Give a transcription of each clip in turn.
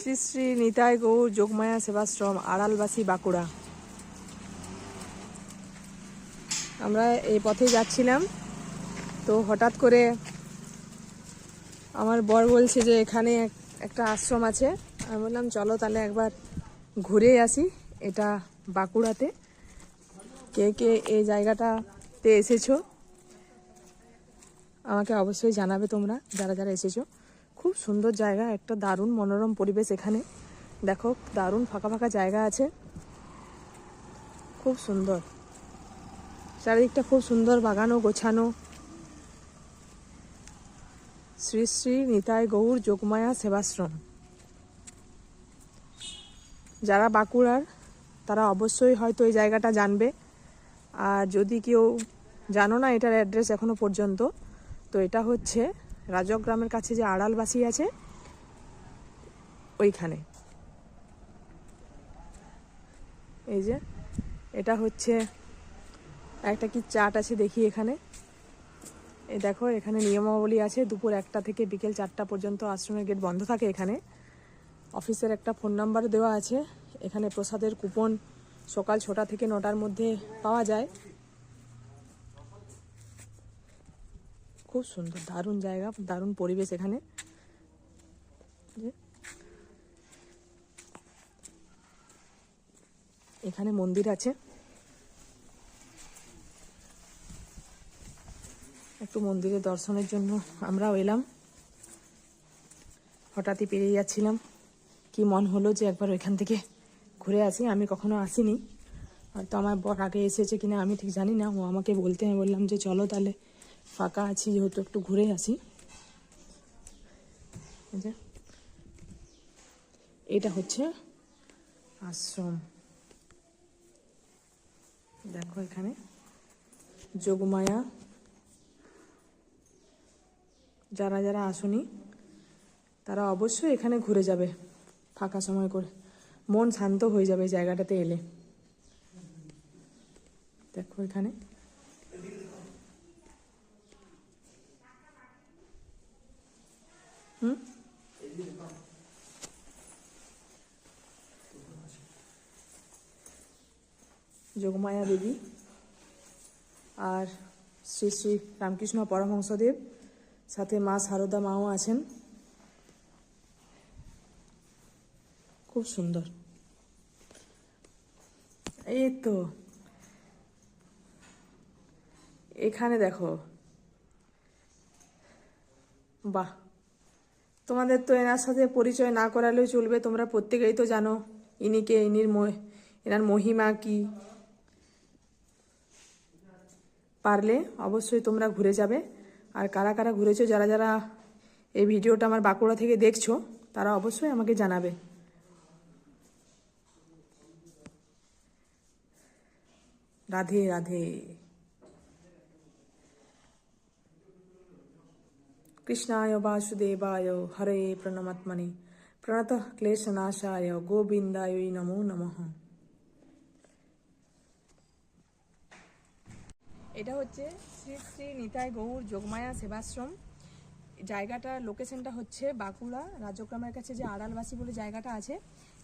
শ্রী শ্রী নিতাই গৌর যোগমায়া সেবাশ্রম, আড়ালবাসী, বাঁকুড়া। আমরা এই পথে যাচ্ছিলাম, তো হঠাৎ করে আমার বর বলছে যে এখানে একটা আশ্রম আছে। আমি বললাম চলো তাহলে একবার ঘুরে আসি। এটা বাঁকুড়াতে। কে কে এই জায়গাটাতে এসেছো আমাকে অবশ্যই জানাবে তোমরা, যারা যারা এসেছো। খুব সুন্দর জায়গা, একটা দারুণ মনোরম পরিবেশ এখানে। দেখো দারুণ ফাঁকা ফাঁকা জায়গা আছে, খুব সুন্দর। চারিদিকটা খুব সুন্দর, বাগানো গোছানো। শ্রী শ্রী নিতাই গৌর যোগমায়া সেবাশ্রম। যারা বাঁকুড়ার তারা অবশ্যই হয়তো এই জায়গাটা জানবে। আর যদি কেউ জানো না এটার অ্যাড্রেস এখনো পর্যন্ত, তো এটা হচ্ছে রাজগ্রামের কাছে যে আড়ালবাসী আছে ওইখানে। এই যে এটা হচ্ছে একটা কি চাট আছে দেখি এখানে। এই দেখো এখানে নিয়মাবলী আছে, দুপুর 1টা থেকে বিকেল 4টা পর্যন্ত আশ্রমের গেট বন্ধ থাকে। এখানে অফিসের একটা ফোন নাম্বার দেওয়া আছে। এখানে প্রসাদের কুপন সকাল 6টা থেকে 9টার মধ্যে পাওয়া যায়। খুব সুন্দর, দারুণ জায়গা, দারুণ পরিবেশ এখানে। এখানে মন্দির আছে, একটু মন্দিরে দর্শনের জন্য আমরাও এলাম। হঠাৎই পেরিয়ে যাচ্ছিলাম, কি মন হলো যে একবার ওইখান থেকে ঘুরে আসি। আমি কখনো আসিনি, হয়তো আমার বর আগে এসেছে কিনা আমি ঠিক জানি না। ও আমাকে বলতে, আমি বললাম যে চলো তাহলে, ফাঁকা আছি যেহেতু একটু ঘুরে আসি। এটা হচ্ছে আশ্রম। দেখো এখানে যোগমায়া। যারা যারা আসুনি তারা অবশ্যই এখানে ঘুরে যাবে ফাঁকা সময় করে, মন শান্ত হয়ে যাবে এই জায়গাটাতে এলে। দেখো এখানে যোগমায়া দেবী আর শ্রী শ্রী রামকৃষ্ণ পরমহংসদেব, সাথে মা সারদা মাও আছেন। খুব সুন্দর। এই তো এখানে দেখো, বাহ, তোমাদের তো এনার সাথে পরিচয় না করালেও চলবে, তোমরা প্রত্যেকেই তো জানো ইনিকে, এনার মহিমা কি। পারলে অবশ্যই তোমরা ঘুরে যাবে। আর কারা কারা ঘুরেছো, যারা যারা এই ভিডিওটা আমার বাঁকুড়া থেকে দেখছো, তারা অবশ্যই আমাকে জানাবে। রাধে রাধে। কৃষ্ণায় বাসুদেবায় হরে প্রণমাত্মনে প্রণতঃ ক্লেশনাশায় গোবিন্দায় নমো নমঃ। এটা হচ্ছে শ্রী শ্রী নিতাই গৌর যোগমায়া সেবাশ্রম। জায়গাটার লোকেশনটা হচ্ছে বাঁকুড়া রাজগ্রামের কাছে যে আড়ালবাসী বলে জায়গাটা আছে,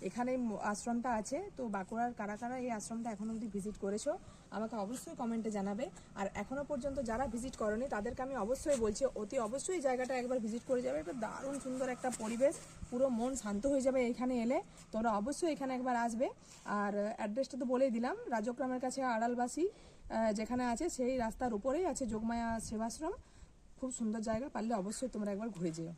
এখানে আশ্রমটা আছে। তো বাঁকুড়ার কারা কারা এই আশ্রমটা এখনো অবধি ভিজিট করেছো আমাকে অবশ্যই কমেন্টে জানাবে। আর এখনো পর্যন্ত যারা ভিজিট করনি তাদেরকে আমি অবশ্যই বলছি অতি অবশ্যই জায়গাটা একবার ভিজিট করে যাবে। এটা দারুণ সুন্দর একটা পরিবেশ, পুরো মন শান্ত হয়ে যাবে এখানে এলে। তোমরা অবশ্যই এখানে একবার আসবে। আর অ্যাড্রেসটা তো বলেই দিলাম, রাজগ্রামের কাছে আড়ালবাসী যেখানে আছে সেই রাস্তার উপরেই আছে যোগমায়া সেবাশ্রম। খুব সুন্দর জায়গা, পারলে অবশ্যই তোমরা একবার ঘুরে যেও।